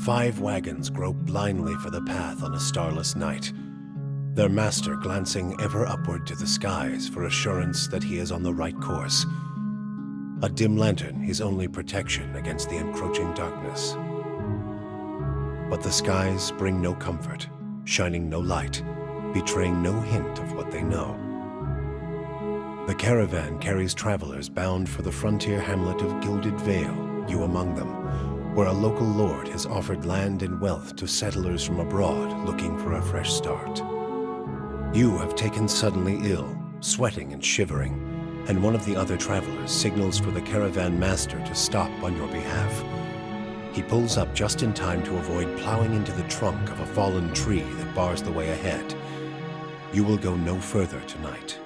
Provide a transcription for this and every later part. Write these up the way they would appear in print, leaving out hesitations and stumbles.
5 wagons grope blindly for the path on a starless night, their master glancing ever upward to the skies for assurance that he is on the right course. A dim lantern his only protection against the encroaching darkness. But the skies bring no comfort, shining no light, betraying no hint of what they know. The caravan carries travelers bound for the frontier hamlet of Gilded Vale, you among them, where a local lord has offered land and wealth to settlers from abroad looking for a fresh start. You have taken suddenly ill, sweating and shivering, and one of the other travelers signals for the caravan master to stop on your behalf. He pulls up just in time to avoid plowing into the trunk of a fallen tree that bars the way ahead. You will go no further tonight.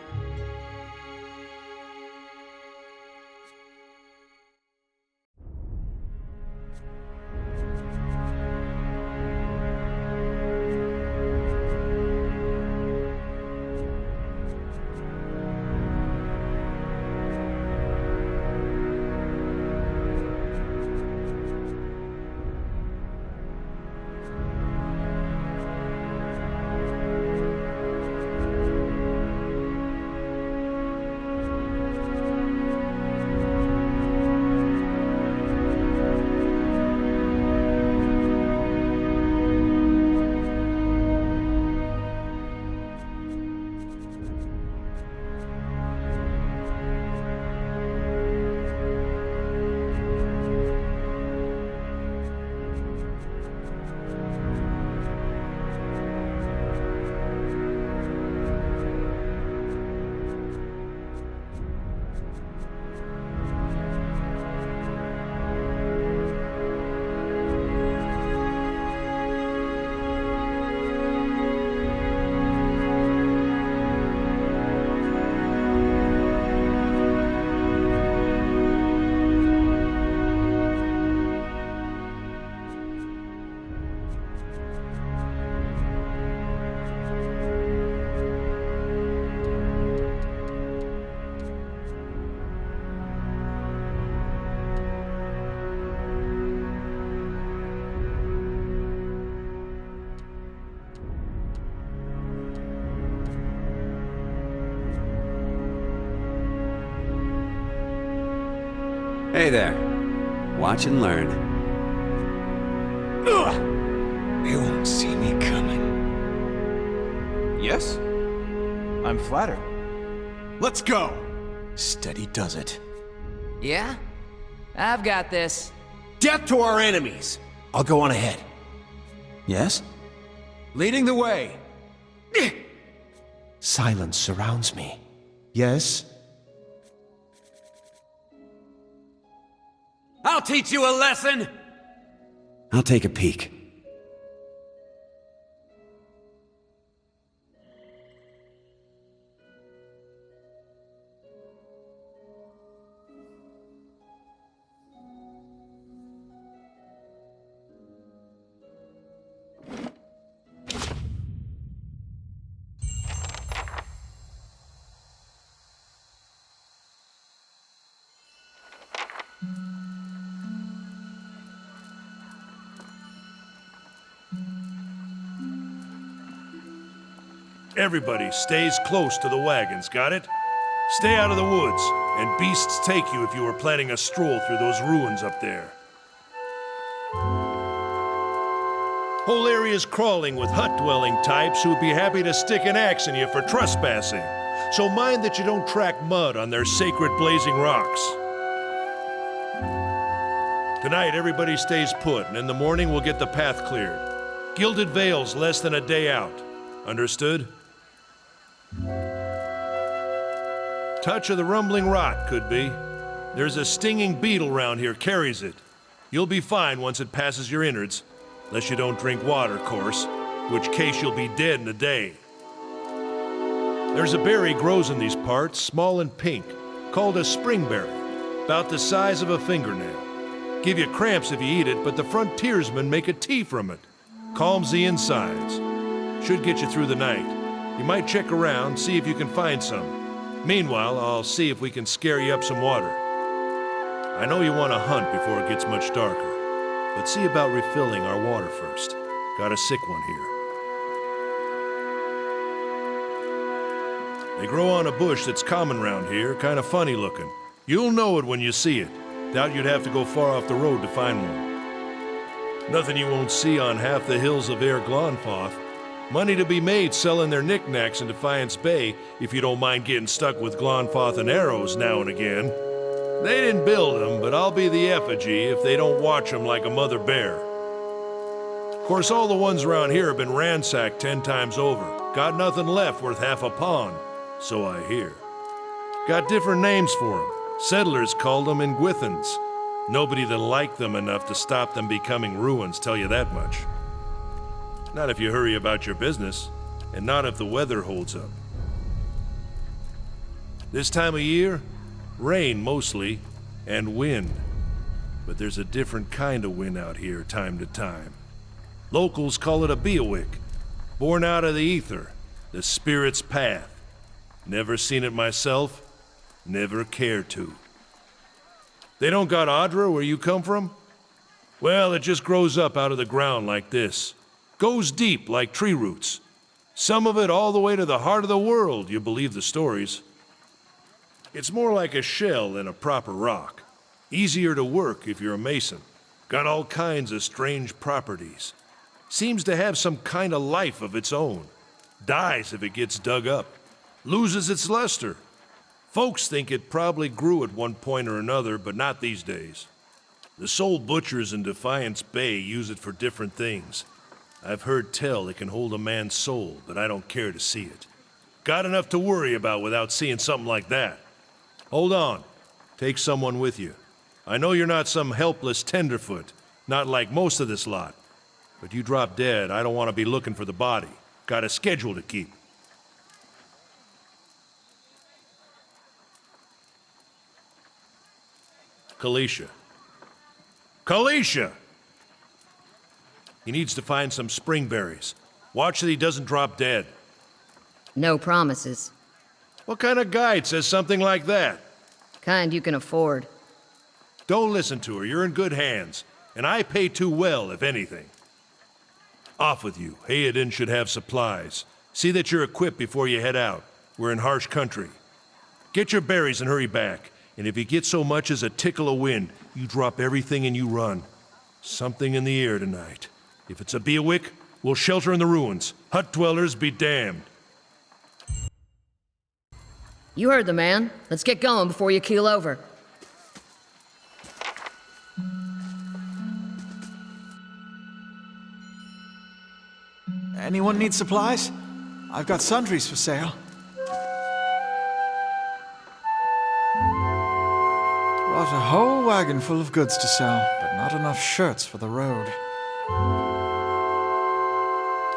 Hey there. Watch and learn. They won't see me coming. Yes? I'm flattered. Let's go! Steady does it. Yeah? I've got this. Death to our enemies! I'll go on ahead. Yes? Leading the way. Silence surrounds me. Yes? I'll teach you a lesson! I'll take a peek. Everybody stays close to the wagons, got it? Stay out of the woods, and beasts take you if you were planning a stroll through those ruins up there. Whole area's crawling with hut-dwelling types who'd be happy to stick an axe in you for trespassing. So mind that you don't track mud on their sacred blazing rocks. Tonight, everybody stays put, and in the morning we'll get the path cleared. Gilded Vale's less than a day out. Understood? Touch of the rumbling rot, could be. There's a stinging beetle round here, carries it. You'll be fine once it passes your innards. Unless you don't drink water, course. Which case you'll be dead in a day. There's a berry grows in these parts, small and pink, called a springberry. About the size of a fingernail. Give you cramps if you eat it, but the frontiersmen make a tea from it. Calms the insides. Should get you through the night. You might check around, see if you can find some. Meanwhile, I'll see if we can scare you up some water. I know you want to hunt before it gets much darker. But see about refilling our water first. Got a sick one here. They grow on a bush that's common round here, kind of funny looking. You'll know it when you see it. Doubt you'd have to go far off the road to find one. Nothing you won't see on half the hills of Air Glonfoth. Money to be made selling their knickknacks in Defiance Bay if you don't mind getting stuck with Glonfoth and arrows now and again. They didn't build them, but I'll be the effigy if they don't watch them like a mother bear. Of course, all the ones around here have been ransacked 10 times over. Got nothing left worth half a pond, so I hear. Got different names for them. Settlers called them Ingwithans. Nobody that liked them enough to stop them becoming ruins, tell you that much. Not if you hurry about your business, and not if the weather holds up. This time of year, rain mostly, and wind. But there's a different kind of wind out here time to time. Locals call it a Beowick, born out of the ether, the spirit's path. Never seen it myself, never cared to. They don't got Adra where you come from? Well, it just grows up out of the ground like this. Goes deep like tree roots. Some of it all the way to the heart of the world, you believe the stories. It's more like a shell than a proper rock. Easier to work if you're a mason. Got all kinds of strange properties. Seems to have some kind of life of its own. Dies if it gets dug up. Loses its luster. Folks think it probably grew at one point or another, but not these days. The soul butchers in Defiance Bay use it for different things. I've heard tell it can hold a man's soul, but I don't care to see it. Got enough to worry about without seeing something like that. Hold on. Take someone with you. I know you're not some helpless tenderfoot, not like most of this lot. But you drop dead, I don't want to be looking for the body. Got a schedule to keep. Kalisha. Kalisha! He needs to find some springberries. Watch that he doesn't drop dead. No promises. What kind of guide says something like that? Kind you can afford. Don't listen to her. You're in good hands. And I pay too well, if anything. Off with you. Hayden should have supplies. See that you're equipped before you head out. We're in harsh country. Get your berries and hurry back. And if you get so much as a tickle of wind, you drop everything and you run. Something in the air tonight. If it's a Beowick, we'll shelter in the ruins. Hut dwellers be damned. You heard the man. Let's get going before you keel over. Anyone need supplies? I've got sundries for sale. Brought a whole wagon full of goods to sell, but not enough shirts for the road.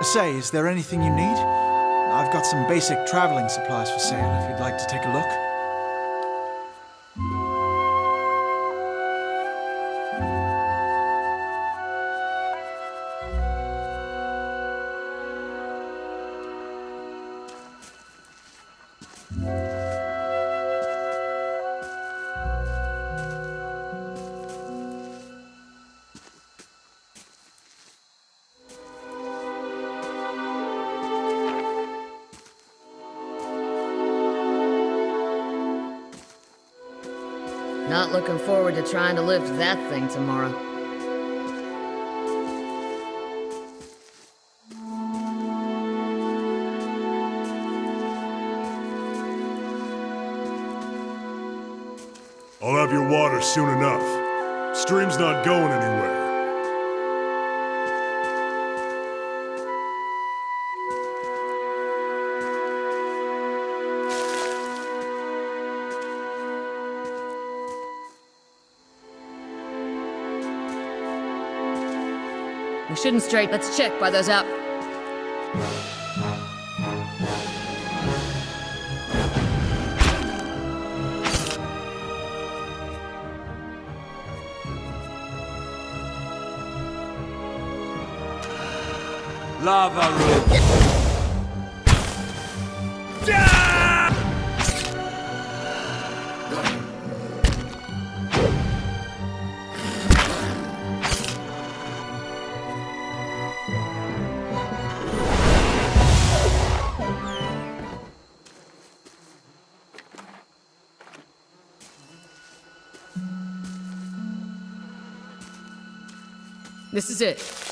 Say, is there anything you need? I've got some basic traveling supplies for sale if you'd like to take a look. Not looking forward to trying to lift that thing tomorrow. I'll have your water soon enough. Stream's not going anywhere. We shouldn't stray. Let's check by those up. Lava root. This is it.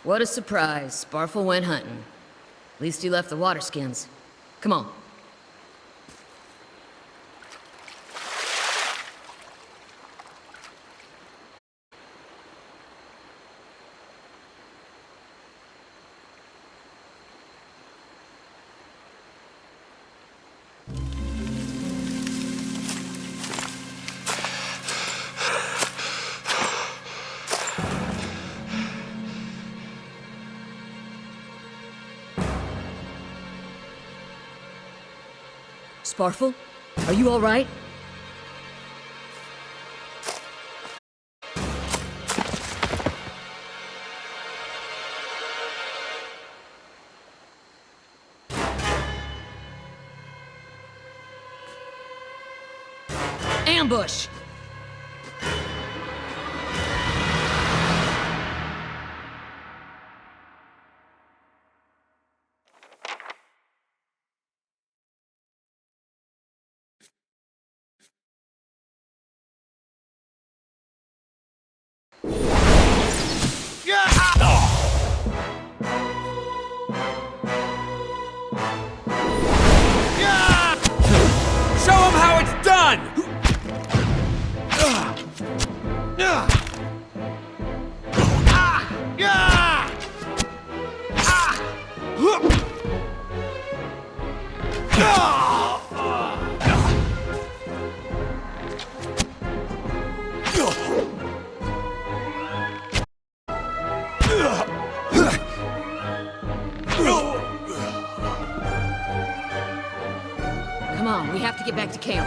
What a surprise. Sparfle went hunting. At least he left the water skins. Come on. Sparfle? Are you all right? Ambush! Show him how it's done! Come on, we have to get back to camp.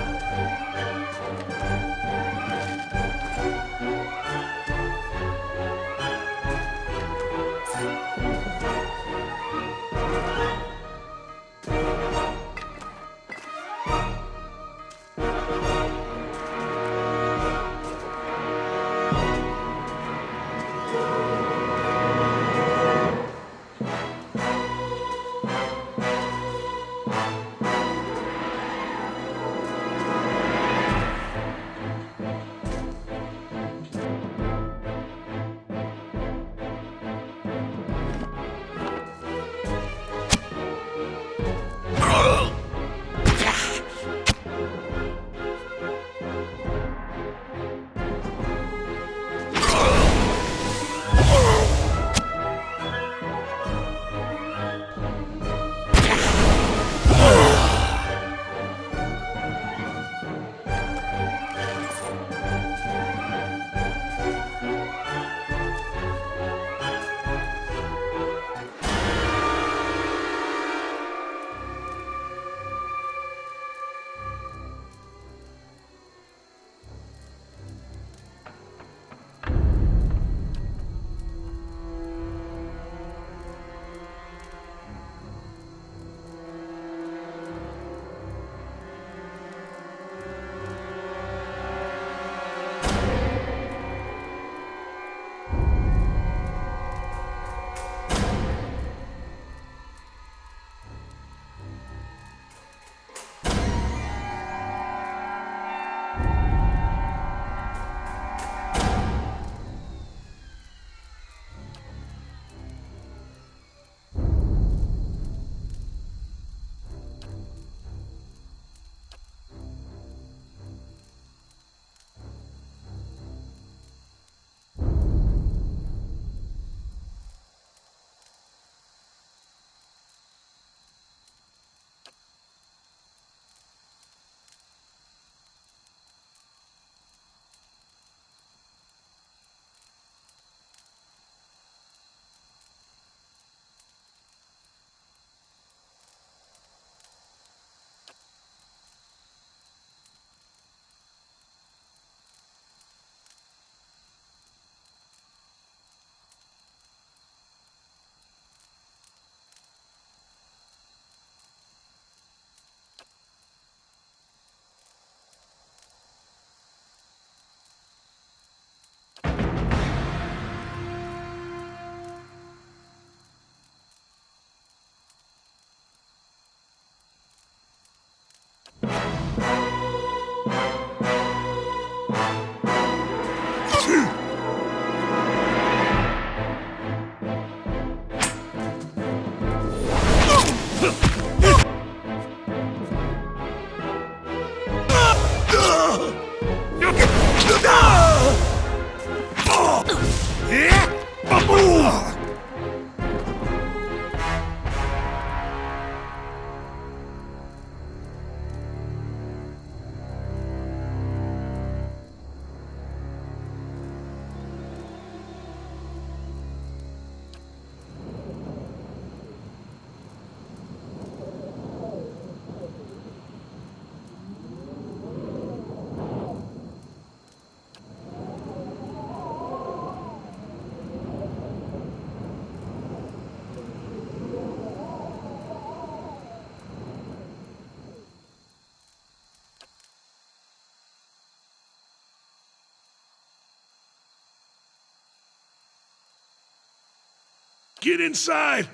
Get inside!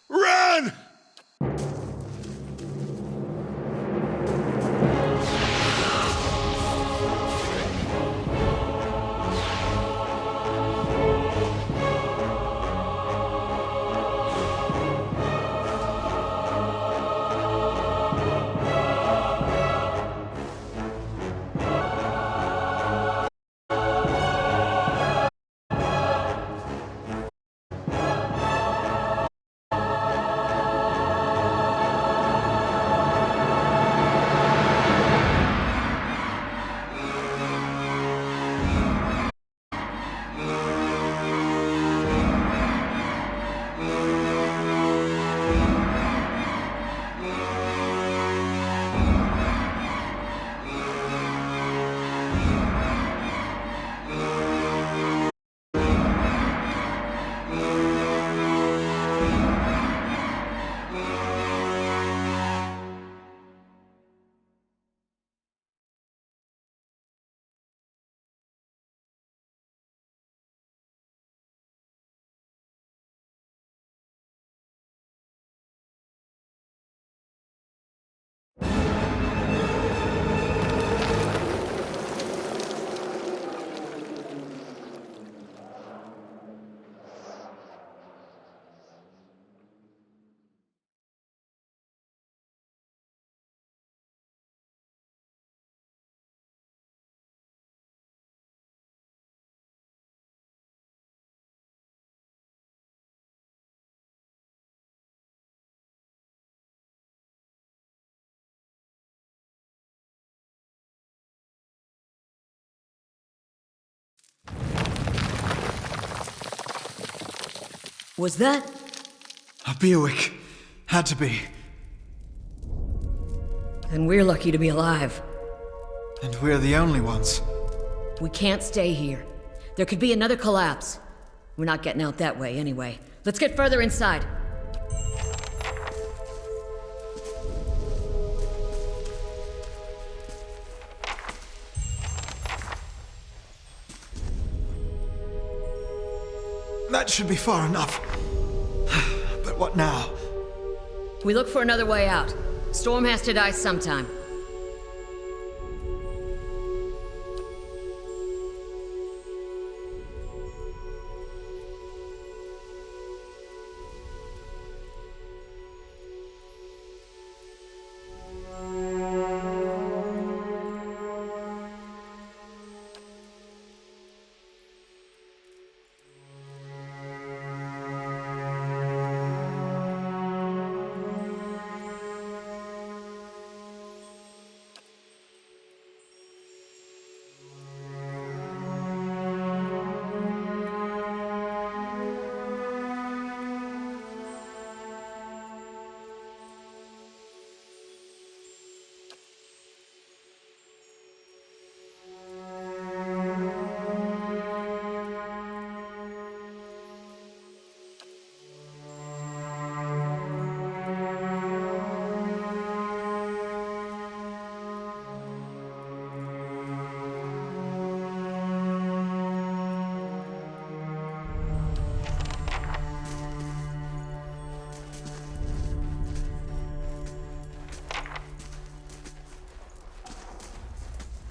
Run! Was that? A Bewick. Had to be. Then we're lucky to be alive. And we're the only ones. We can't stay here. There could be another collapse. We're not getting out that way anyway. Let's get further inside. That should be far enough. But what now? We look for another way out. Storm has to die sometime.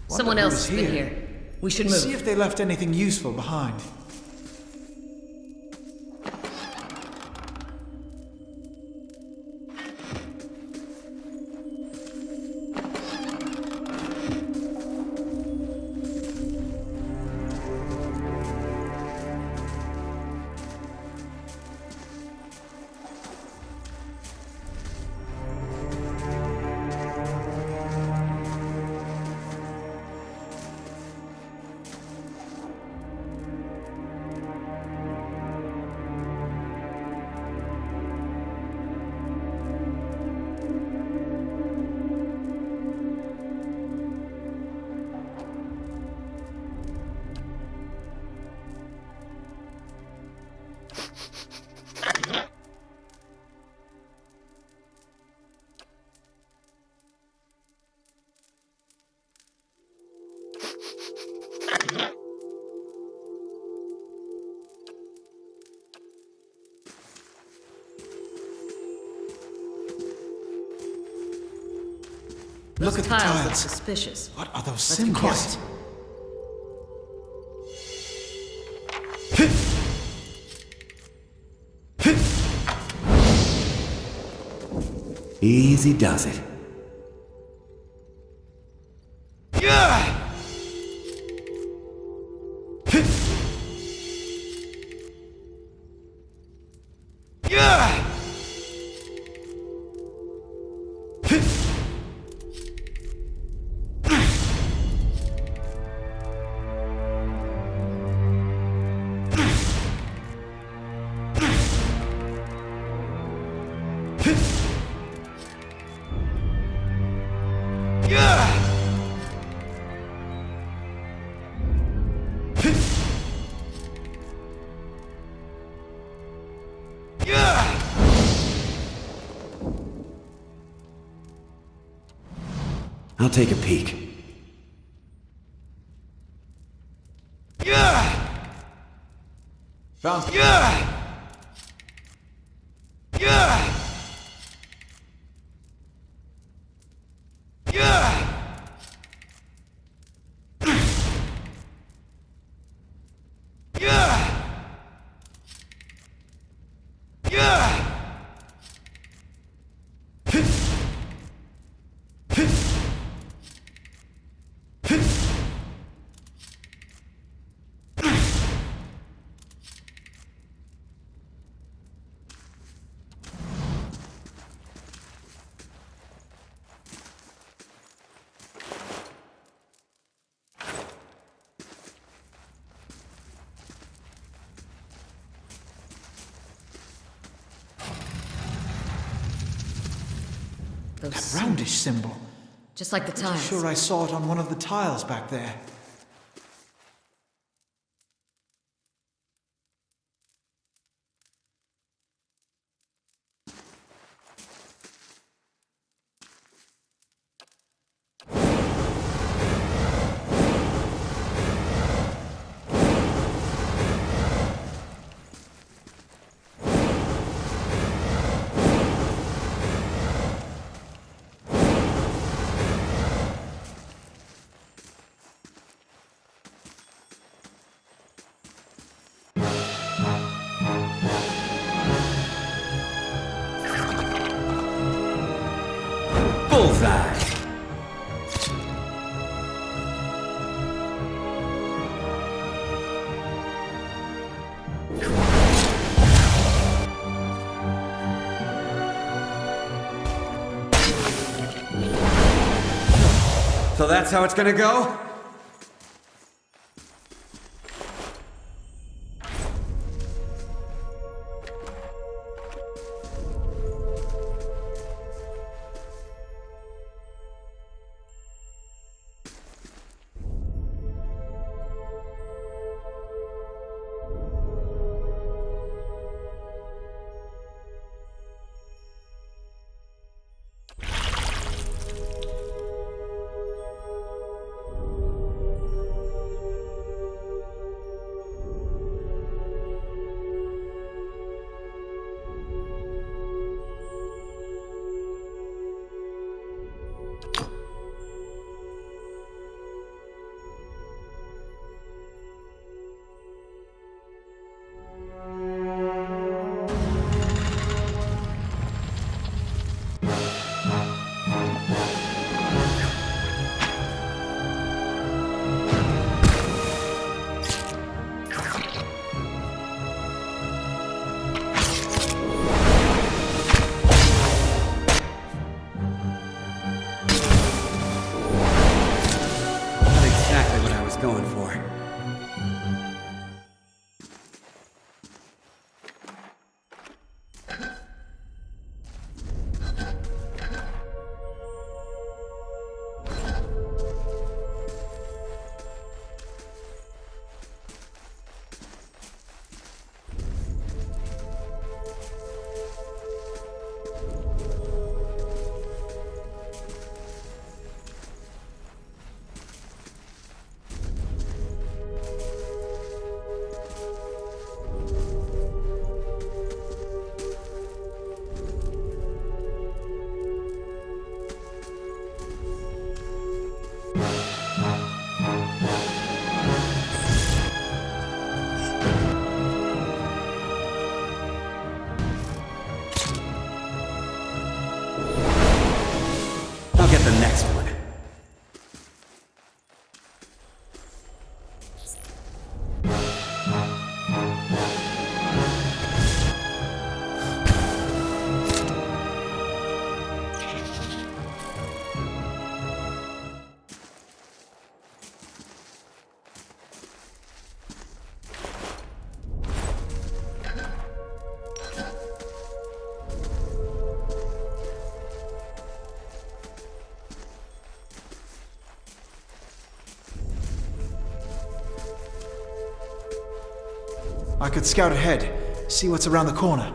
Someone who else is has been here. We should move. See if they left anything useful behind. Look at the tiles look tiles. suspicious. What are those Let's be symbols? quiet. Easy does it. I'll take a peek. Found. Those That roundish symbol. just like the I'm tiles. sure I saw it on one of the tiles back there. Bullseye! So that's how it's gonna go? Not exactly what I was going for. get the next one. I could scout ahead, see what's around the corner.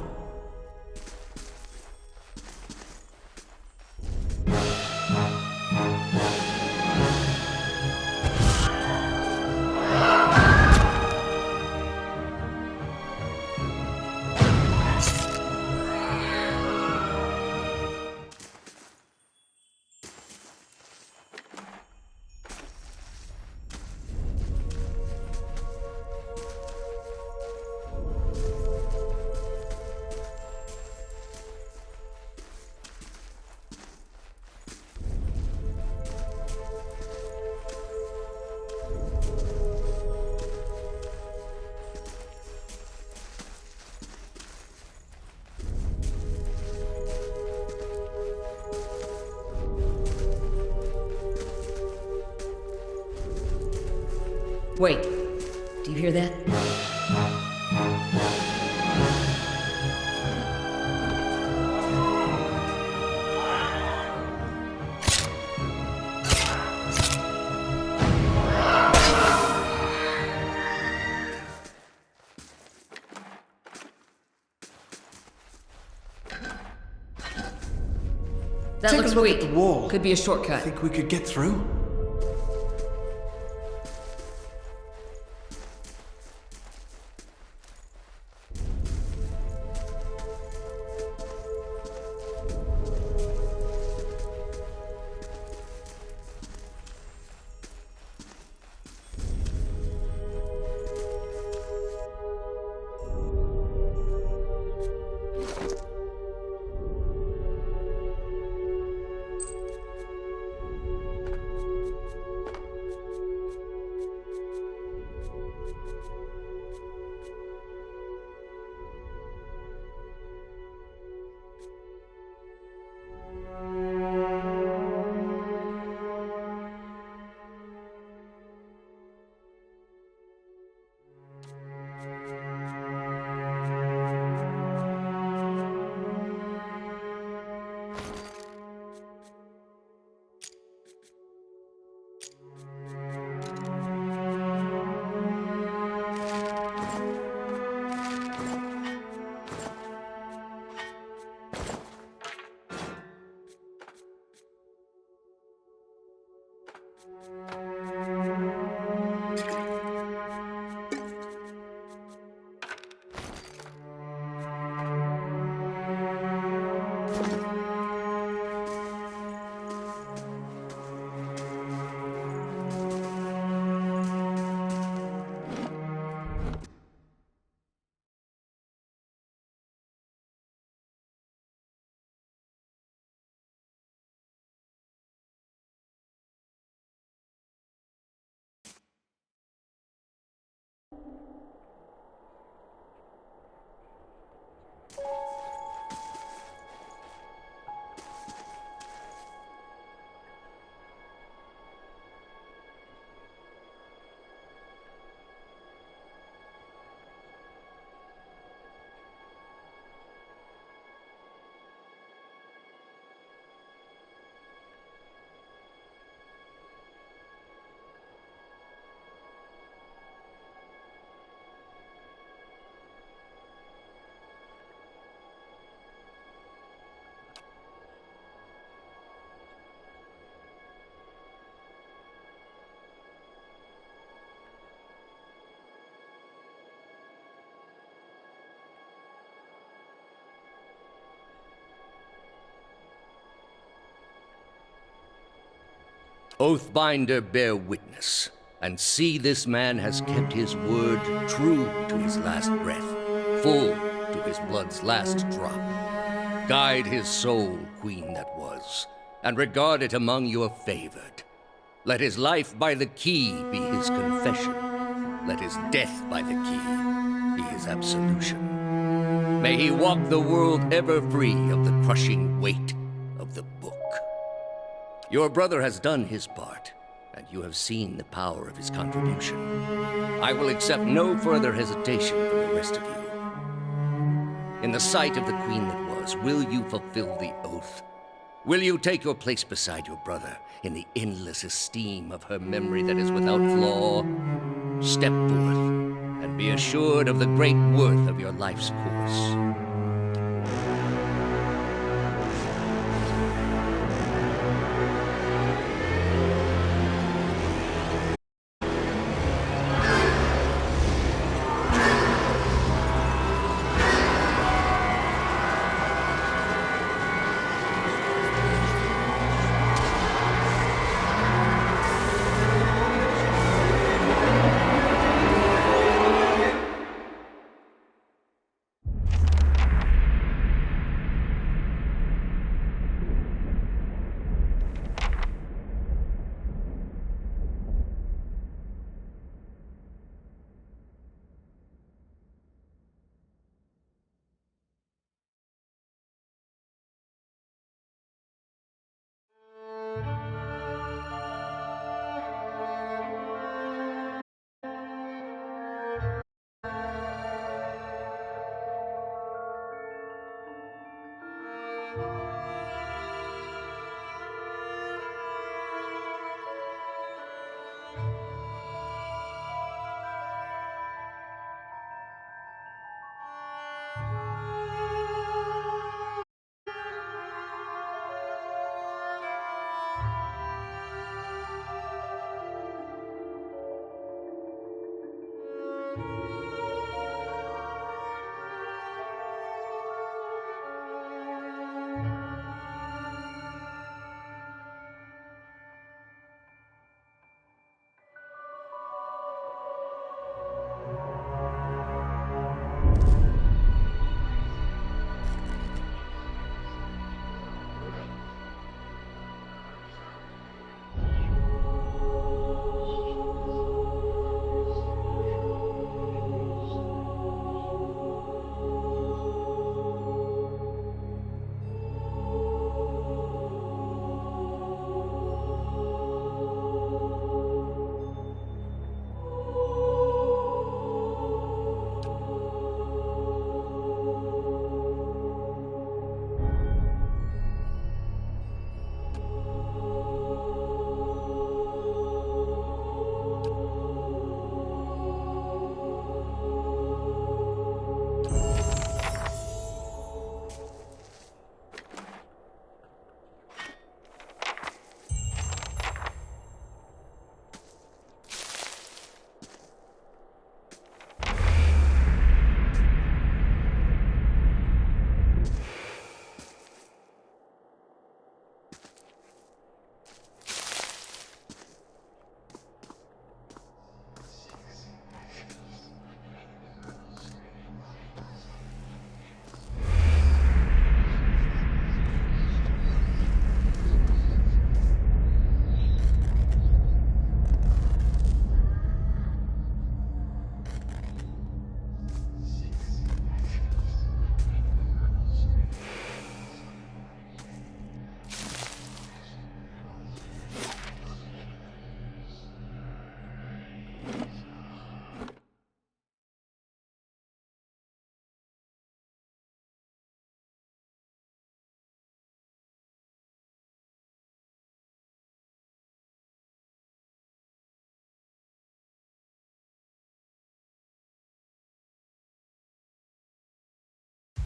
Wait, do you hear that? That Take looks a look weak. at the wall. Could be a shortcut. Think we could get through? Oathbinder, bear witness, and see this man has kept his word true to his last breath, full to his blood's last drop. Guide his soul, queen that was, and regard it among your favored. Let his life by the key be his confession. Let his death by the key be his absolution. May he walk the world ever free of the crushing weight of the book. Your brother has done his part, and you have seen the power of his contribution. I will accept no further hesitation from the rest of you. In the sight of the queen that was, will you fulfill the oath? Will you take your place beside your brother in the endless esteem of her memory that is without flaw? Step forth and be assured of the great worth of your life's course.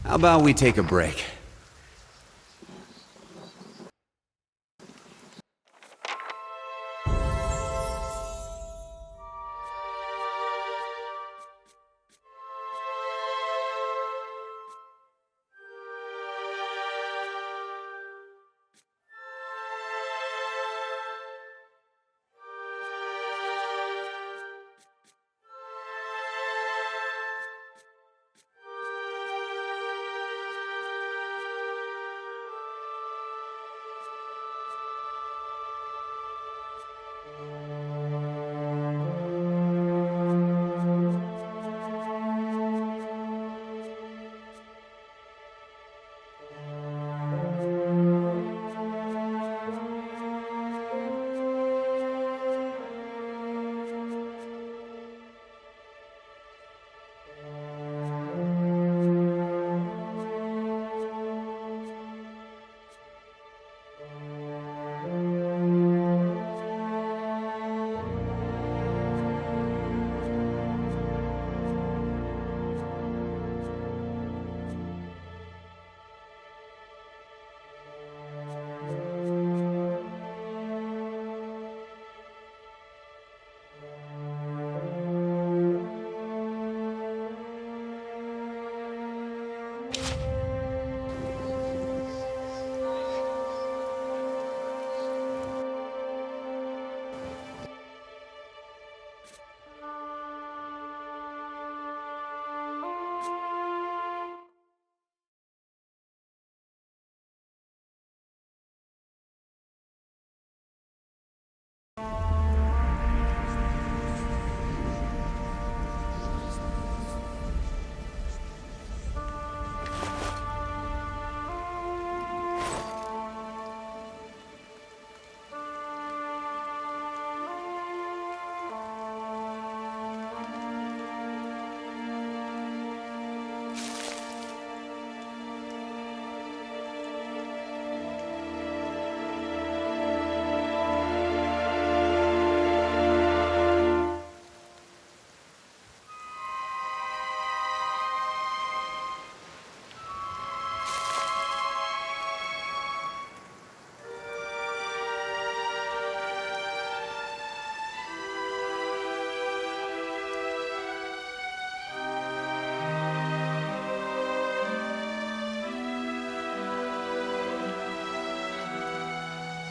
How about we take a break?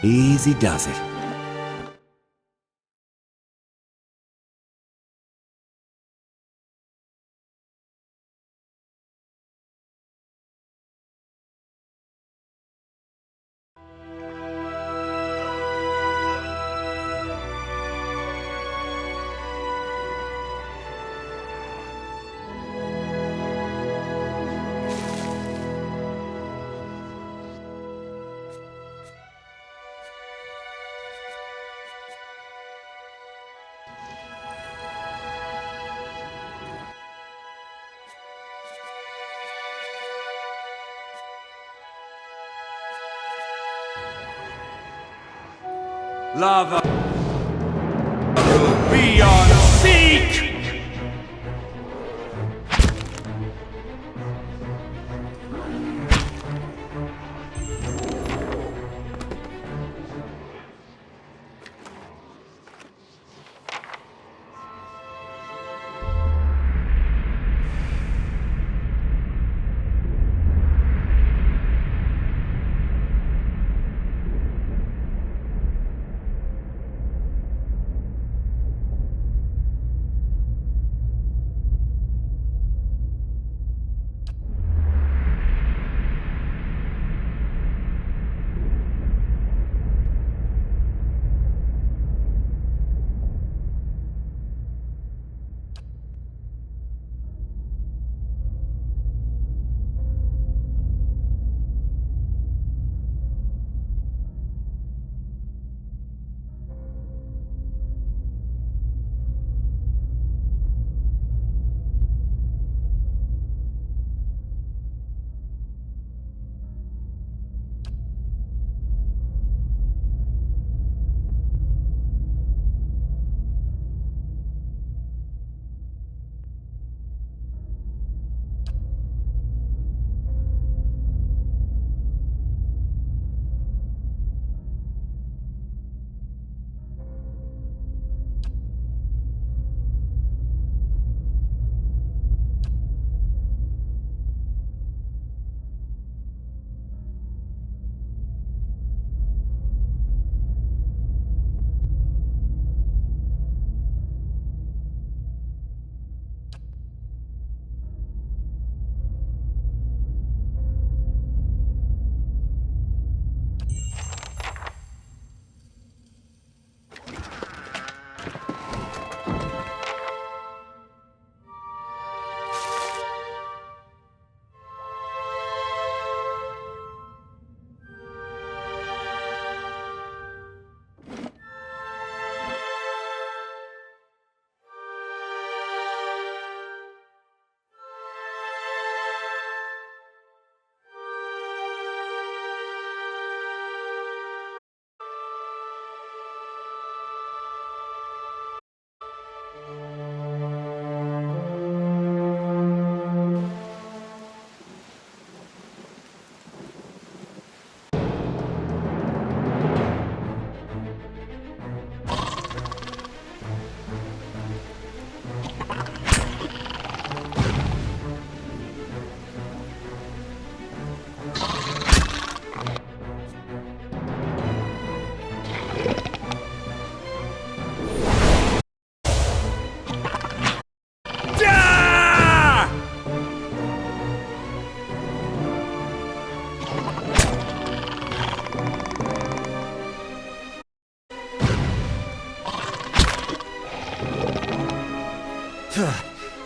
Easy does it. Lava will be on seek!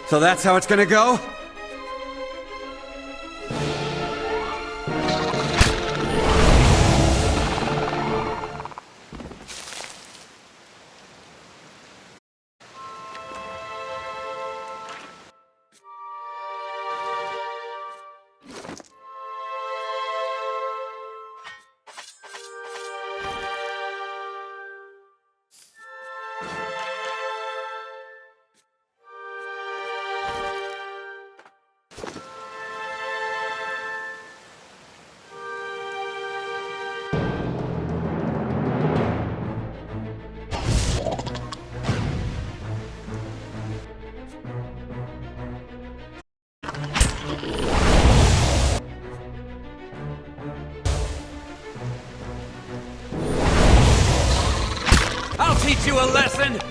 So that's how it's gonna go? teach you a lesson!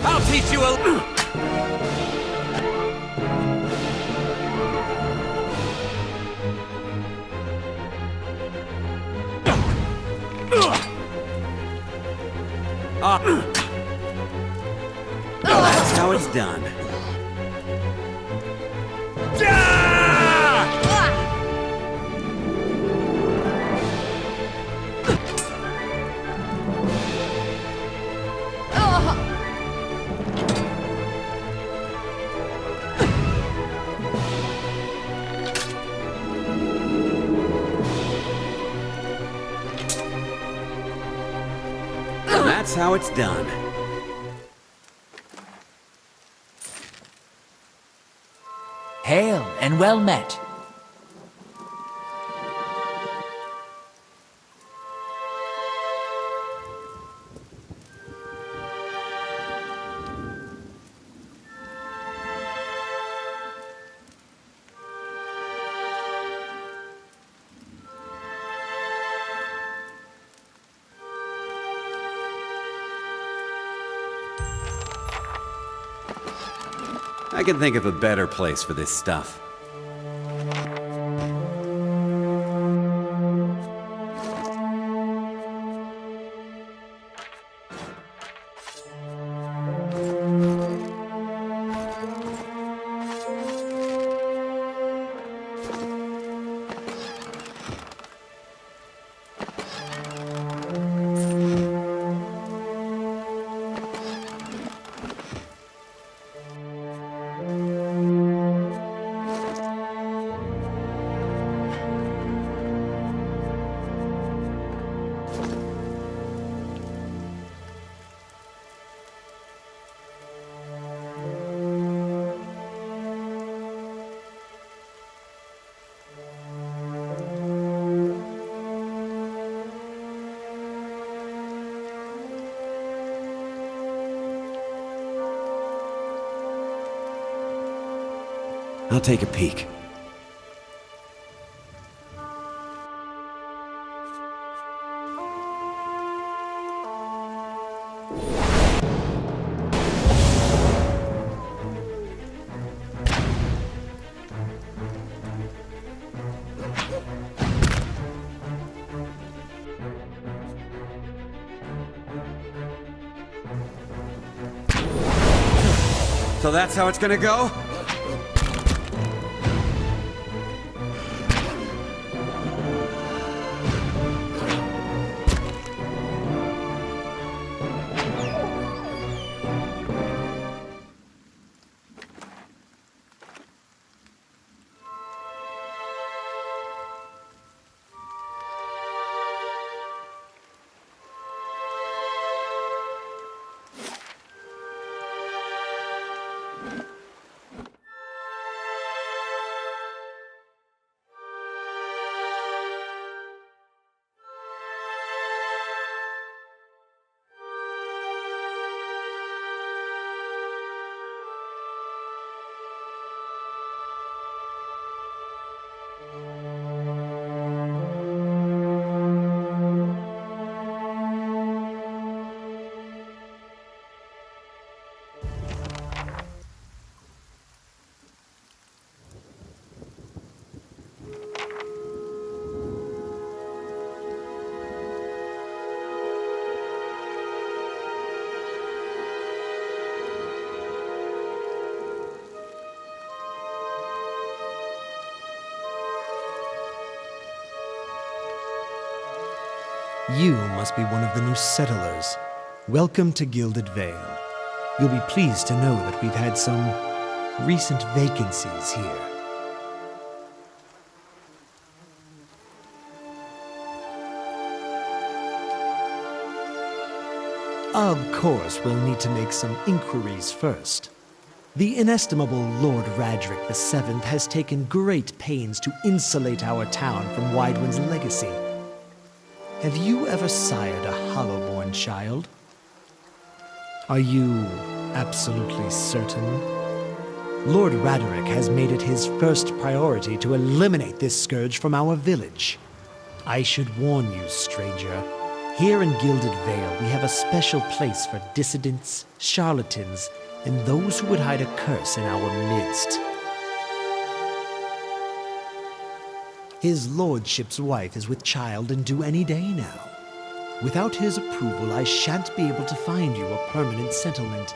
I'll teach you a... That's how it's done. That's how it's done. Hail and well met. I can think of a better place for this stuff. I'll take a peek. So that's how it's gonna go? You must be one of the new settlers. Welcome to Gilded Vale. You'll be pleased to know that we've had some recent vacancies here. Of course, we'll need to make some inquiries first. The inestimable Lord Radric VII has taken great pains to insulate our town from Widewind's legacy. Have you ever sired a Hollowborn child? Are you absolutely certain? Lord Radric has made it his first priority to eliminate this scourge from our village. I should warn you, stranger. Here in Gilded Vale, we have a special place for dissidents, charlatans, and those who would hide a curse in our midst. His lordship's wife is with child and due any day now. Without his approval, I shan't be able to find you a permanent settlement.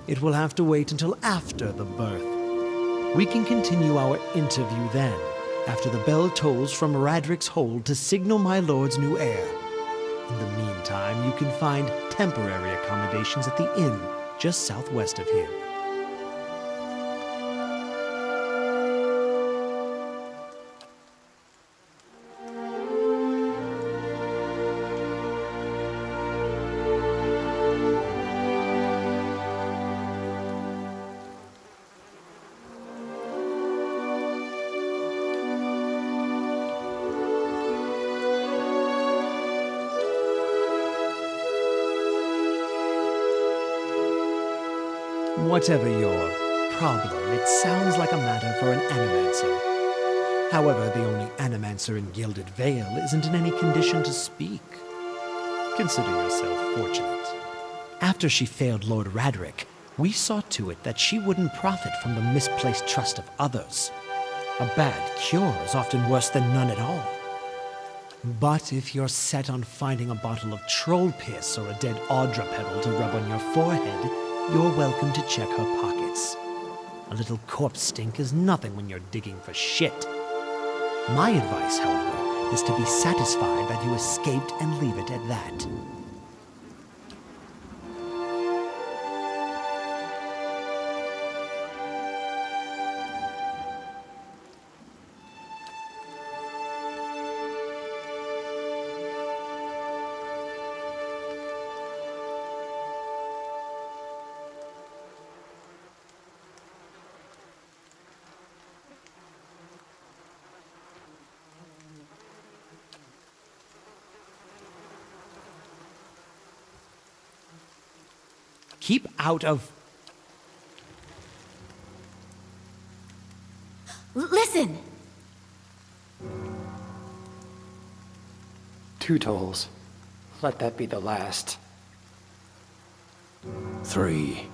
It will have to wait until after the birth. We can continue our interview then, after the bell tolls from Radric's hold to signal my lord's new heir. In the meantime, you can find temporary accommodations at the inn just southwest of here. Whatever your problem, it sounds like a matter for an animancer. However, the only animancer in Gilded Vale isn't in any condition to speak. Consider yourself fortunate. After she failed Lord Radric, we saw to it that she wouldn't profit from the misplaced trust of others. A bad cure is often worse than none at all. But if you're set on finding a bottle of troll piss or a dead Audra pebble to rub on your forehead, you're welcome to check her pockets. A little corpse stink is nothing when you're digging for shit. My advice, however, is to be satisfied that you escaped and leave it at that. Keep out of... Listen! 2 tolls. Let that be the last. 3.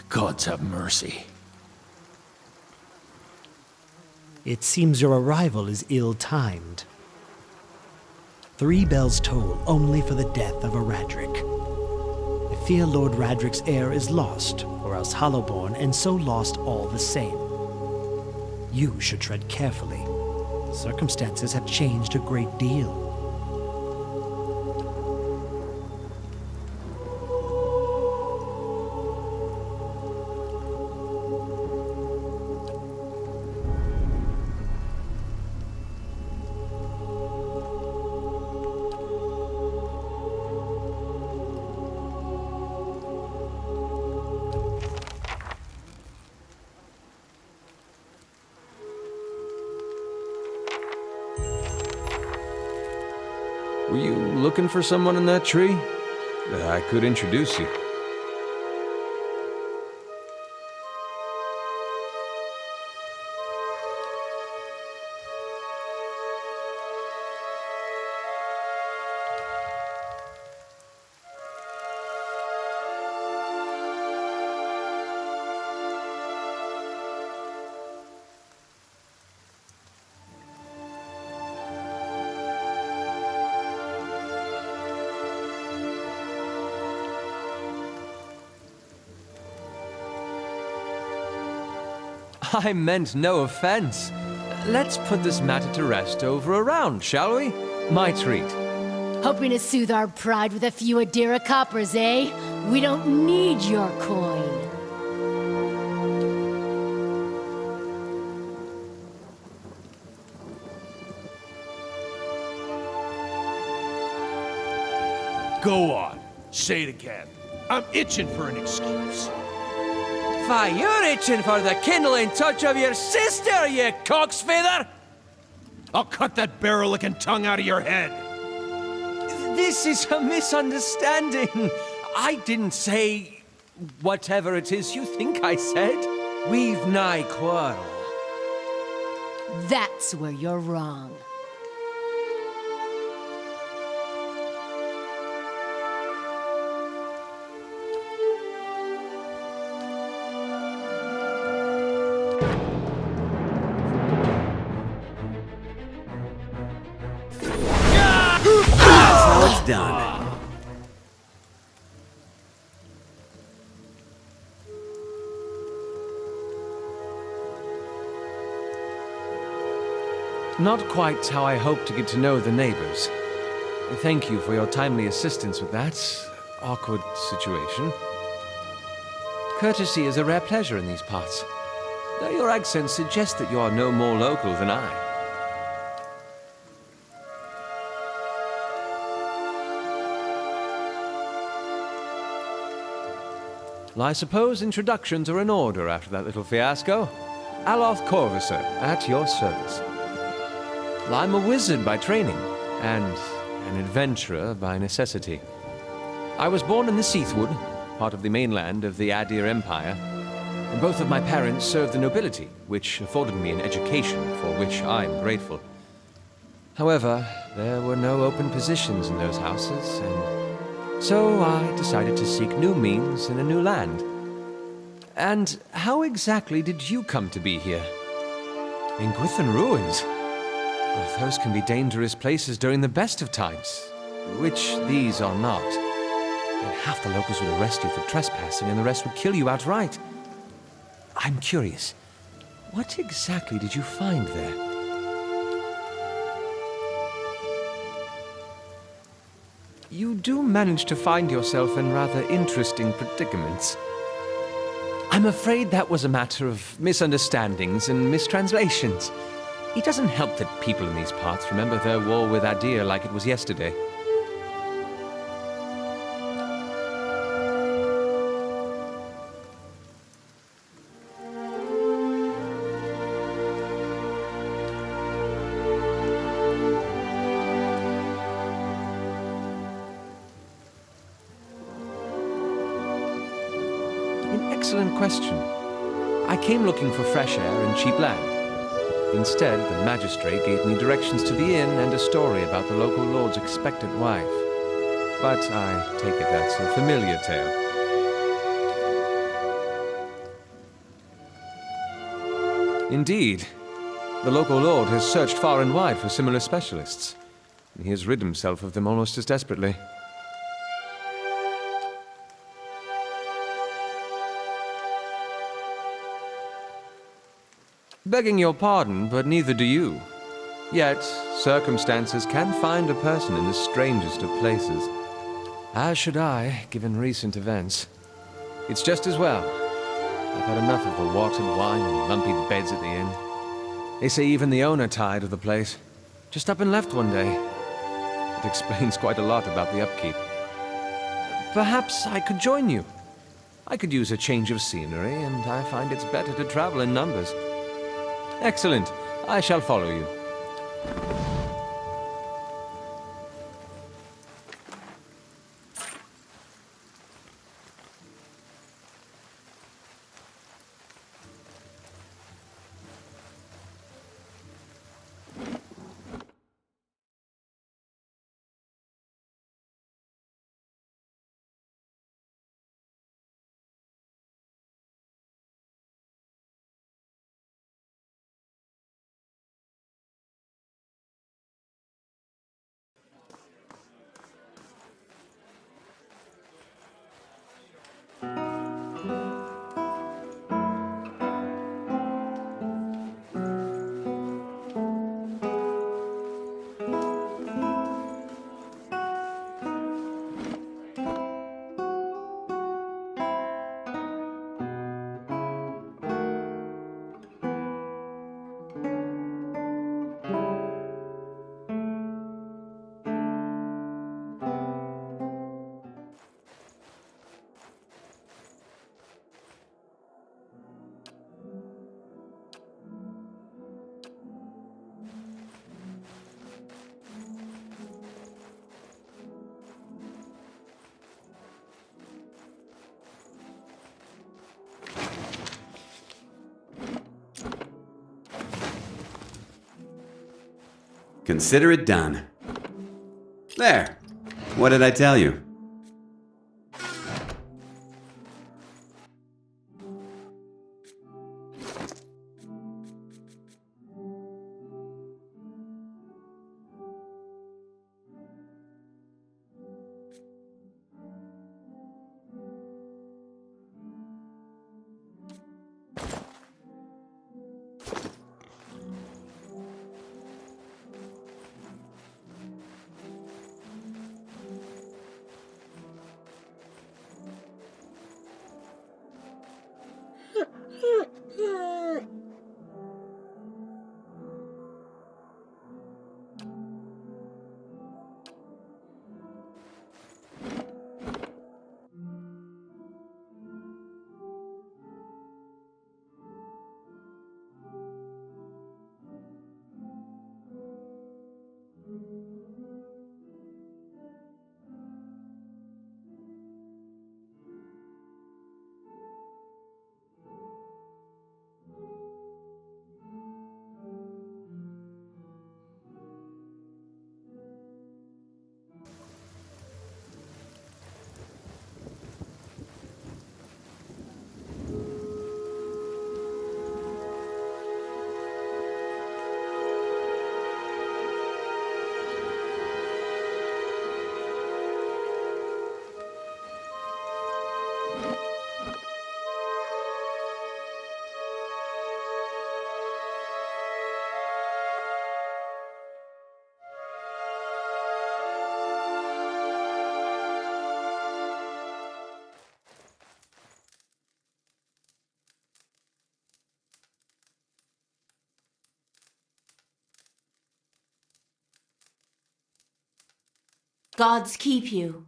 Gods have mercy. It seems your arrival is ill-timed. 3 bells toll only for the death of a Radric. I fear Lord Radric's heir is lost, or else Hollowborn, and so lost all the same. You should tread carefully. Circumstances have changed a great deal. Were you looking for someone in that tree? I could introduce you. I meant no offense. Let's put this matter to rest over a round, shall we? My treat. Hoping to soothe our pride with a few Adira coppers, eh? We don't need your coin. Go on. Say it again. I'm itching for an excuse. Why, you're itching for the kindling touch of your sister, you cocksfeather! I'll cut that barrel-licking tongue out of your head. This is a misunderstanding. I didn't say whatever it is you think I said. We've nigh quarrel. That's where you're wrong. It's done. Not quite how I hoped to get to know the neighbors. Thank you for your timely assistance with that awkward situation. Courtesy is a rare pleasure in these parts, though your accent suggests that you are no more local than I. Well, I suppose introductions are in order after that little fiasco. Aloth Corvusser, at your service. Well, I'm a wizard by training, and an adventurer by necessity. I was born in the Seathwood, part of the mainland of the Adir Empire, and both of my parents served the nobility, which afforded me an education for which I'm grateful. However, there were no open positions in those houses, and so I decided to seek new means in a new land. And how exactly did you come to be here? In Gwithan Ruins? Well, those can be dangerous places during the best of times, which these are not. And half the locals would arrest you for trespassing and the rest would kill you outright. I'm curious, what exactly did you find there? You do manage to find yourself in rather interesting predicaments. I'm afraid that was a matter of misunderstandings and mistranslations. It doesn't help that people in these parts remember their war with Adir like it was yesterday. Excellent question. I came looking for fresh air and cheap land. Instead, the magistrate gave me directions to the inn and a story about the local lord's expectant wife. But I take it that's a familiar tale. Indeed. The local lord has searched far and wide for similar specialists. He has rid himself of them almost as desperately. Begging your pardon, but neither do you. Yet, circumstances can find a person in the strangest of places. As should I, given recent events. It's just as well. I've had enough of the watered wine and lumpy beds at the inn. They say even the owner tired of the place. Just up and left one day. It explains quite a lot about the upkeep. Perhaps I could join you. I could use a change of scenery, and I find it's better to travel in numbers. Excellent. I shall follow you. Consider it done. There. What did I tell you? Gods keep you.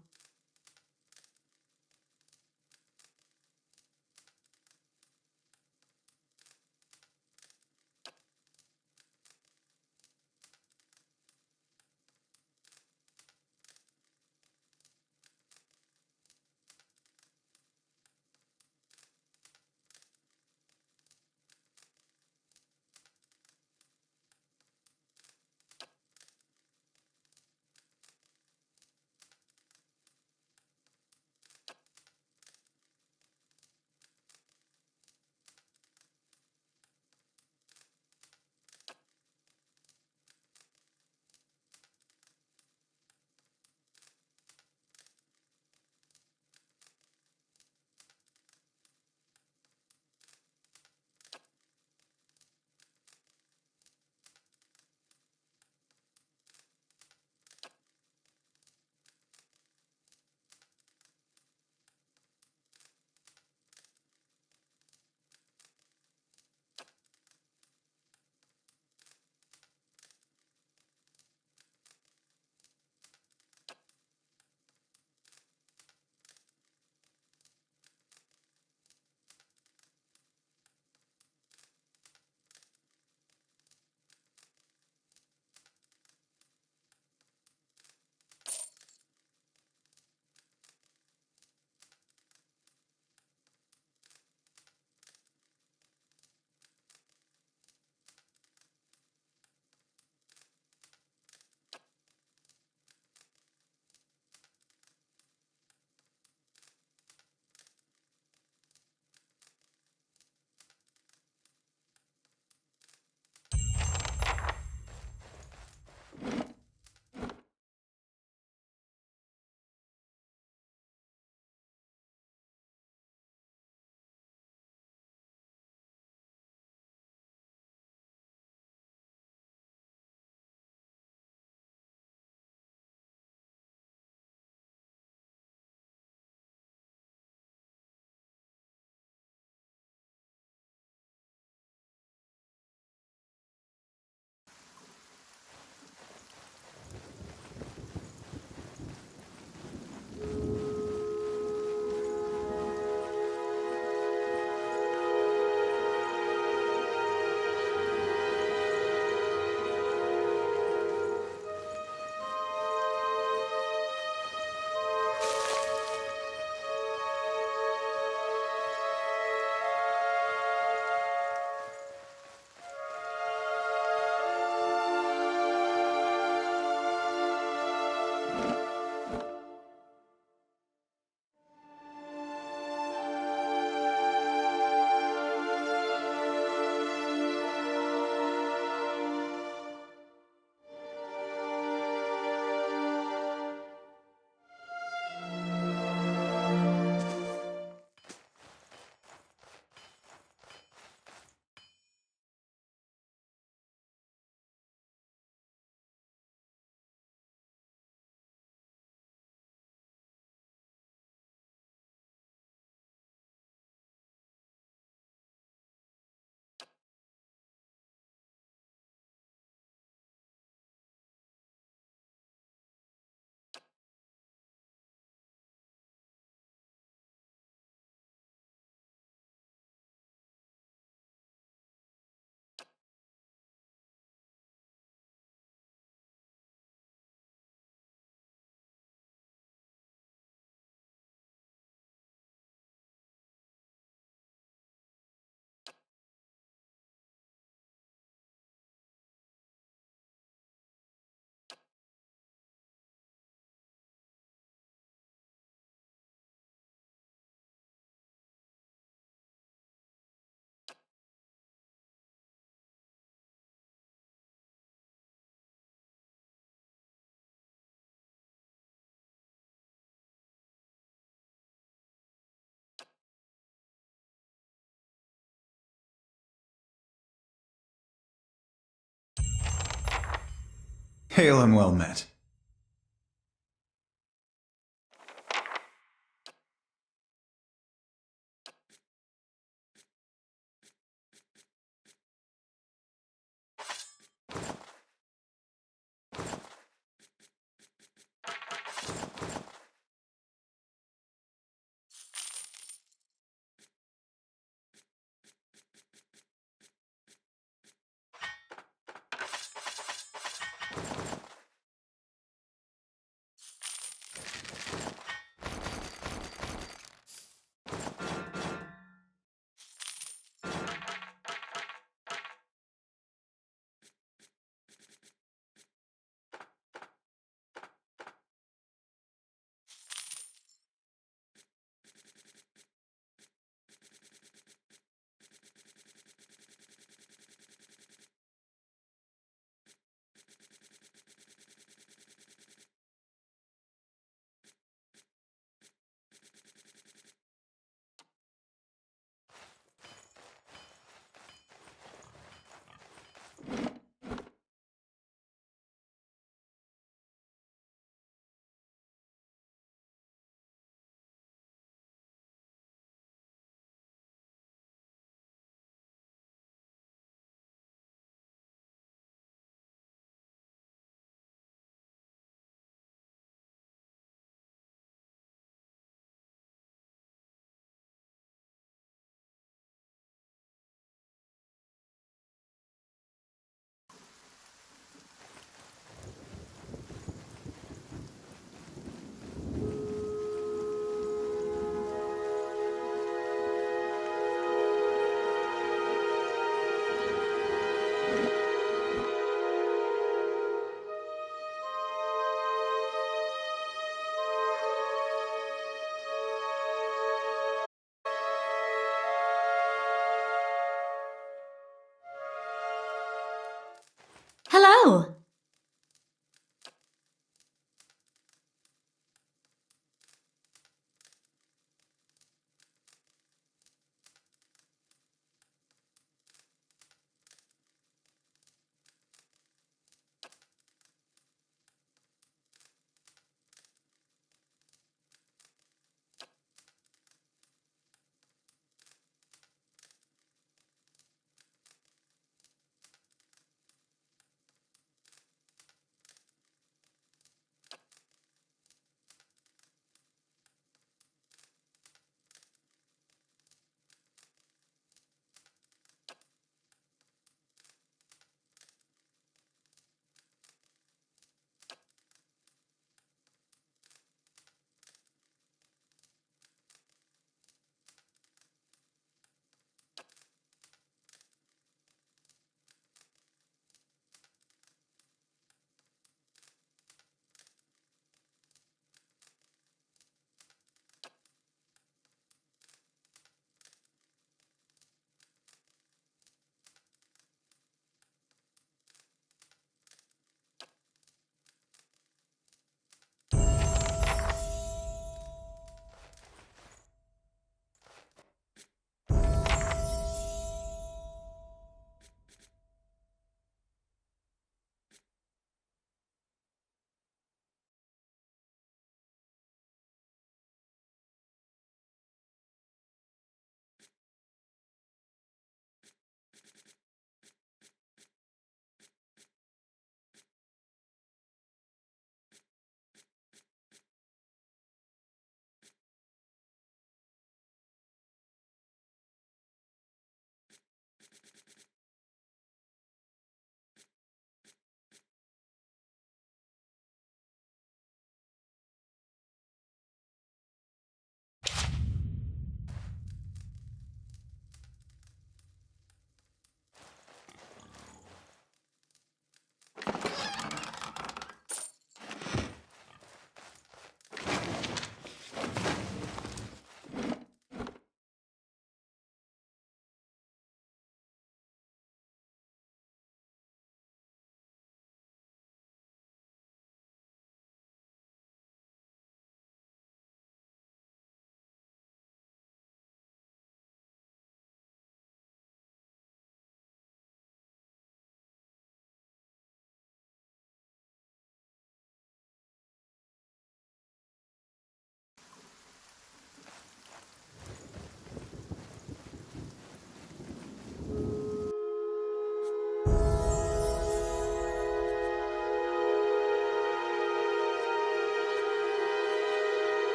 Hail and well met.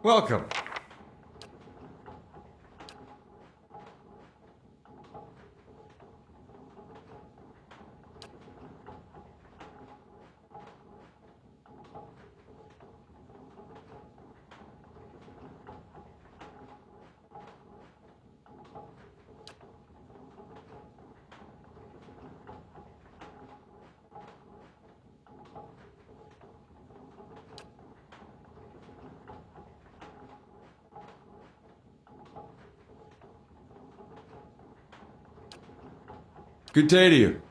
Welcome. Good day to you.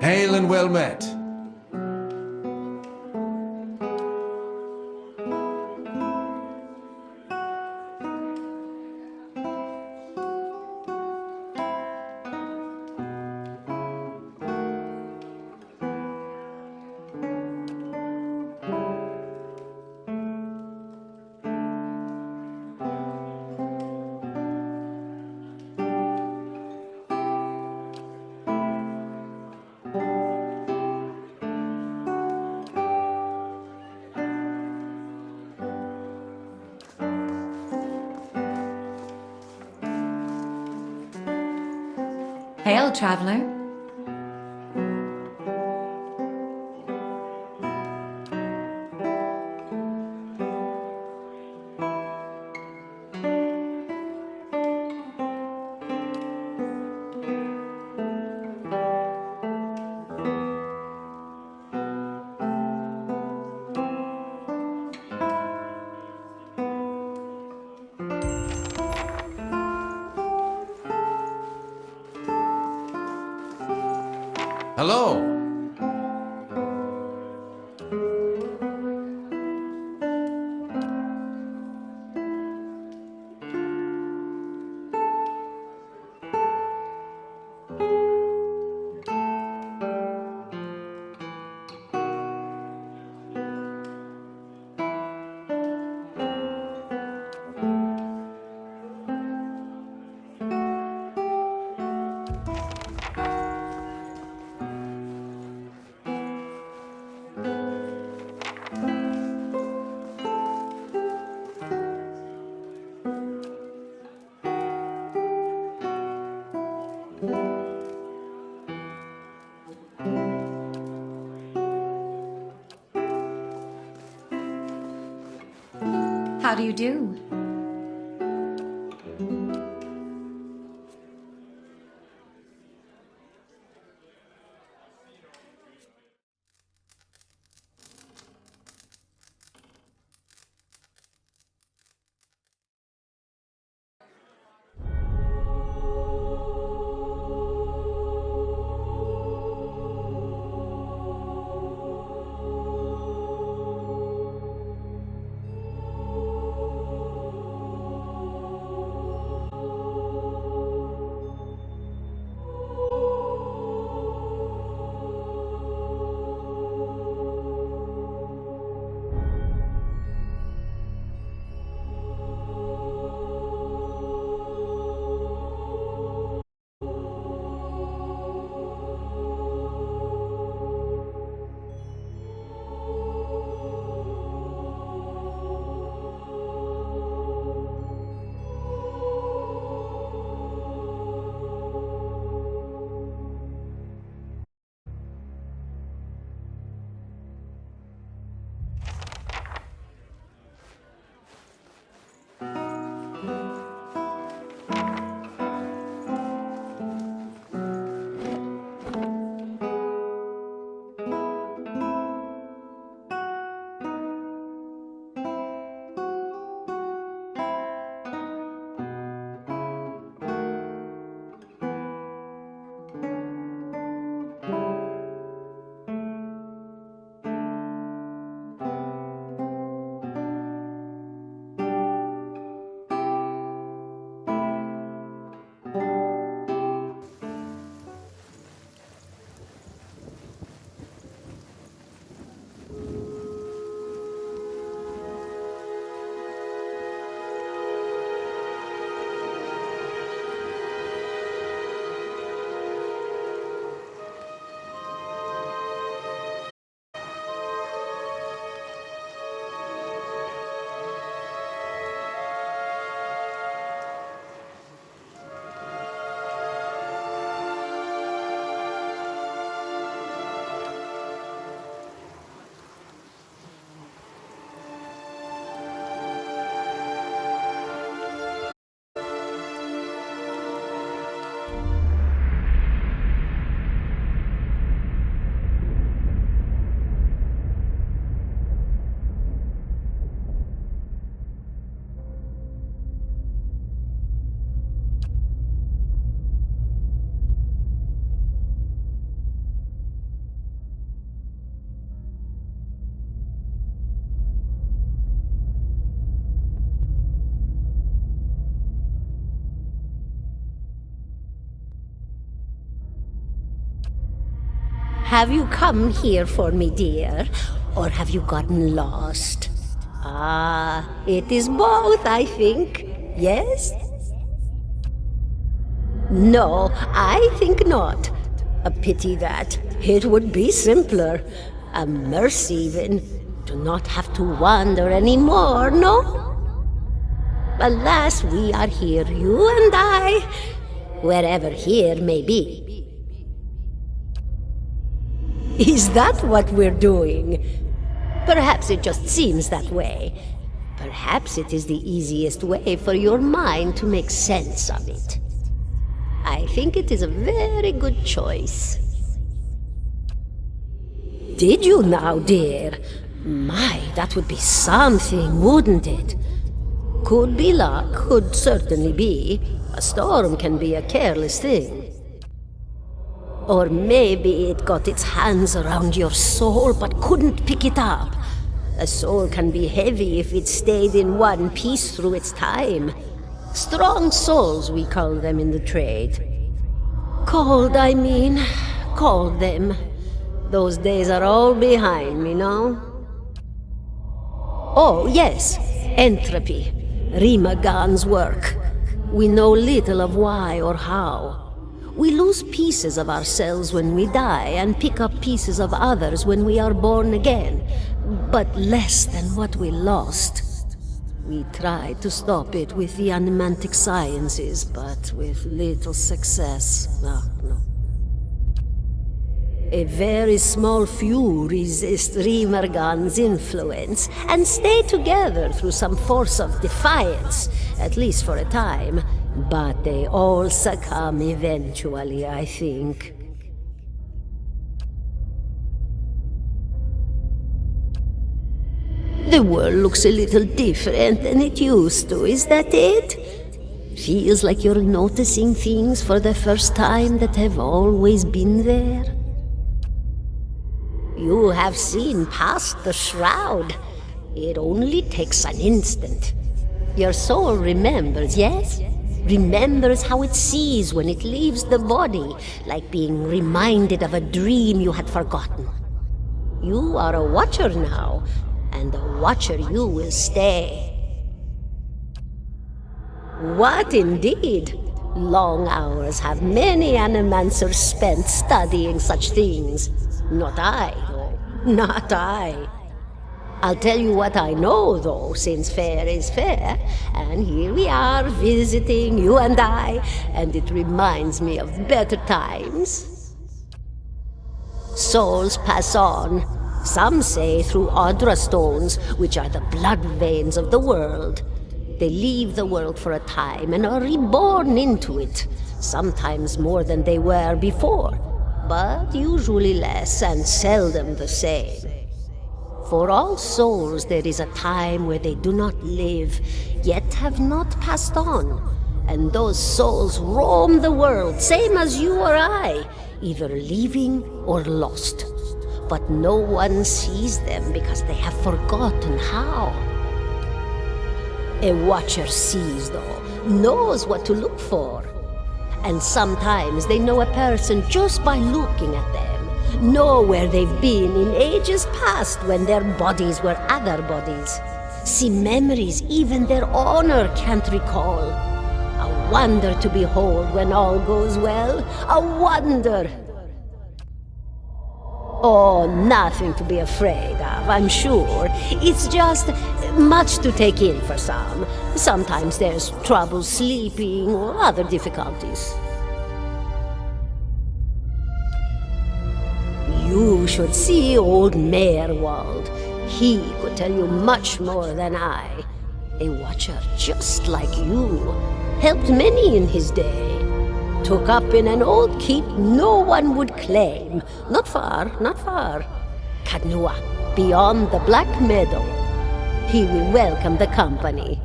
Hail and well met. Hail, traveler. Hello. How do you do? Have you come here for me, dear? Or have you gotten lost? Ah, it is both, I think. Yes? No, I think not. A pity that. It would be simpler. A mercy, even. To not have to wander anymore, no? Alas, we are here, you and I, wherever here may be. Is that what we're doing? Perhaps it just seems that way. Perhaps it is the easiest way for your mind to make sense of it. I think it is a very good choice. Did you now, dear? My, that would be something, wouldn't it? Could be luck, could certainly be. A storm can be a careless thing. Or maybe it got its hands around your soul but couldn't pick it up. A soul can be heavy if it stayed in one piece through its time. Strong souls, we call them in the trade. Cold, I mean. Called them. Those days are all behind me now. Oh, yes. Entropy. Rimagan's work. We know little of why or how. We lose pieces of ourselves when we die and pick up pieces of others when we are born again, but less than what we lost. We tried to stop it with the animantic sciences, but with little success. No. A very small few resist Rimergan's influence and stay together through some force of defiance, at least for a time. But they all succumb eventually, I think. The world looks a little different than it used to, is that it? Feels like you're noticing things for the first time that have always been there. You have seen past the shroud. It only takes an instant. Your soul remembers, yes? Remembers how it sees when it leaves the body, like being reminded of a dream you had forgotten. You are a watcher now, and a watcher you will stay. What indeed? Long hours have many animancers spent studying such things. Not I, though. Not I. I'll tell you what I know, though, since fair is fair, and here we are visiting, you and I, and it reminds me of better times. Souls pass on, some say through Audra stones, which are the blood veins of the world. They leave the world for a time and are reborn into it, sometimes more than they were before, but usually less and seldom the same. For all souls there is a time where they do not live, yet have not passed on. And those souls roam the world, same as you or I, either living or lost. But no one sees them because they have forgotten how. A watcher sees, though, knows what to look for. And sometimes they know a person just by looking at them. Know where they've been in ages past when their bodies were other bodies. See memories even their owner can't recall. A wonder to behold when all goes well. A wonder! Oh, nothing to be afraid of, I'm sure. It's just much to take in for some. Sometimes there's trouble sleeping or other difficulties. You should see old Meerwald. He could tell you much more than I. A watcher just like you. Helped many in his day. Took up in an old keep no one would claim. Not far, not far. Kadnua, beyond the Black Meadow. He will welcome the company.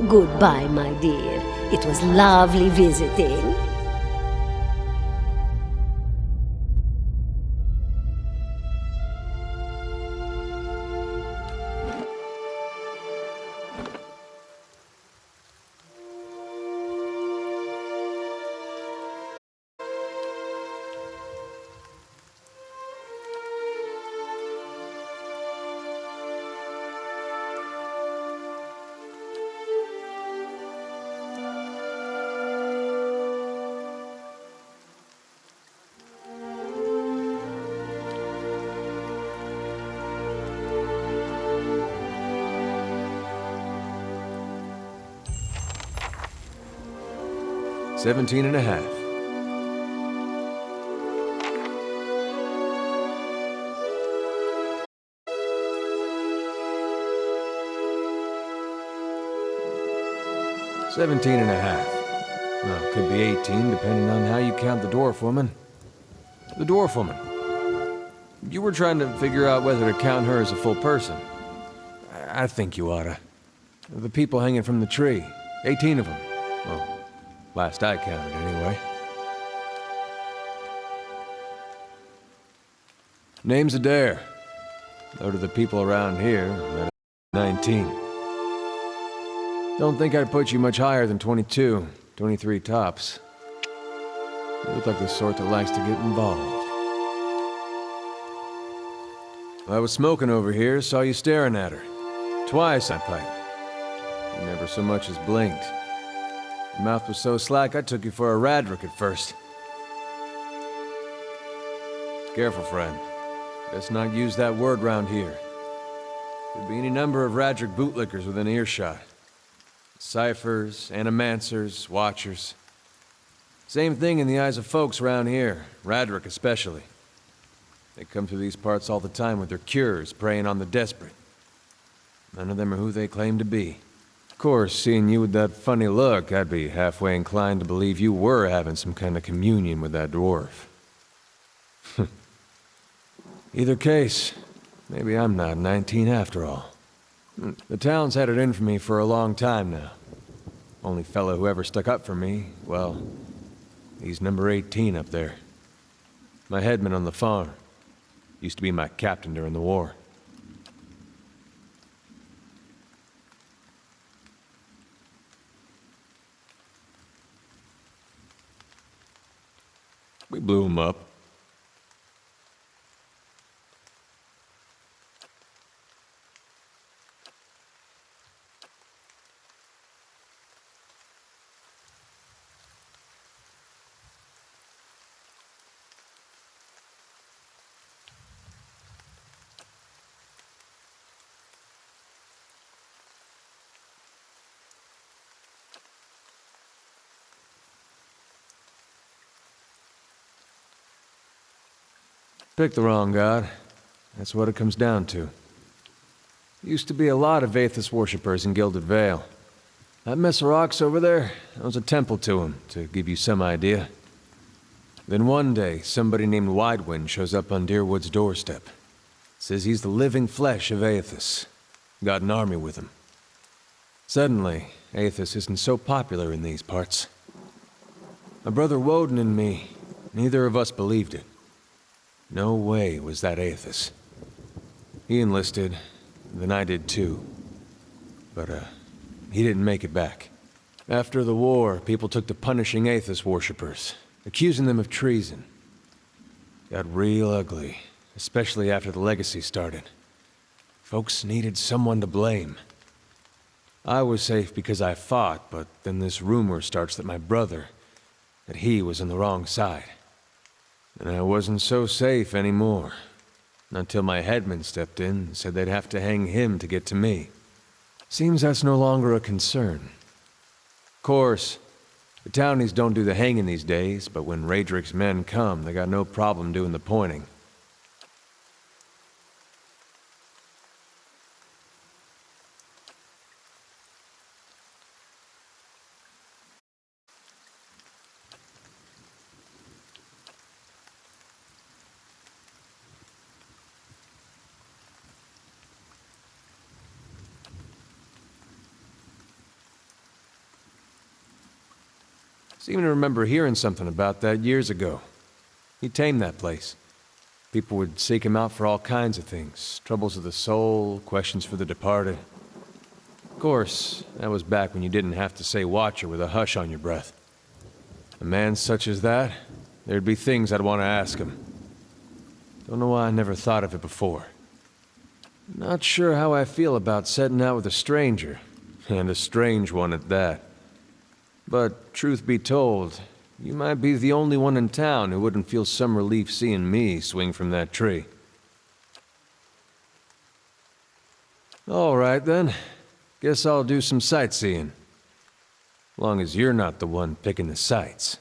Goodbye, my dear. It was lovely visiting. 17 and a half. $17 and a half. Well, it could be 18, depending on how you count the dwarf woman. The dwarf woman. You were trying to figure out whether to count her as a full person. I think you oughta. The people hanging from the tree. 18 of them. Well, last I counted, anyway. Name's Adair. Though to the people around here, that 19. Don't think I'd put you much higher than 22, 23 tops. You look like the sort that likes to get involved. I was smoking over here, saw you staring at her. Twice I piped. You never so much as blinked. Your mouth was so slack I took you for a Radric at first. Careful, friend. Best not use that word round here. Could be any number of Radric bootlickers within earshot. Ciphers, animancers, watchers. Same thing in the eyes of folks around here, Radric especially. They come through these parts all the time with their cures, preying on the desperate. None of them are who they claim to be. Of course, seeing you with that funny look, I'd be halfway inclined to believe you were having some kind of communion with that dwarf. Either case, maybe I'm not 19 after all. The town's had it in for me for a long time now. Only fellow who ever stuck up for me, well, he's number 18 up there. My headman on the farm. Used to be my captain during the war. We blew him up. Picked the wrong god. That's what it comes down to. Used to be a lot of Aethys worshippers in Gilded Vale. That mess of rocks over there, that was a temple to him, to give you some idea. Then one day, somebody named Widewind shows up on Deerwood's doorstep. Says he's the living flesh of Aethys. Got an army with him. Suddenly, Aethys isn't so popular in these parts. My brother Woden and me, neither of us believed it. No way was that Aethys. He enlisted, then I did too. But, he didn't make it back. After the war, people took to punishing Aethys worshippers, accusing them of treason. Got real ugly, especially after the Legacy started. Folks needed someone to blame. I was safe because I fought, but then this rumor starts that my brother, that he was on the wrong side. And I wasn't so safe anymore. Until my headman stepped in and said they'd have to hang him to get to me. Seems that's no longer a concern. Of course, the townies don't do the hanging these days, but when Radric's men come, they got no problem doing the pointing. Seem to remember hearing something about that years ago. He tamed that place. People would seek him out for all kinds of things. Troubles of the soul, questions for the departed. Of course, that was back when you didn't have to say Watcher with a hush on your breath. A man such as that, there'd be things I'd want to ask him. Don't know why I never thought of it before. Not sure how I feel about setting out with a stranger, and a strange one at that. But, truth be told, you might be the only one in town who wouldn't feel some relief seeing me swing from that tree. All right, then. Guess I'll do some sightseeing. Long as you're not the one picking the sights.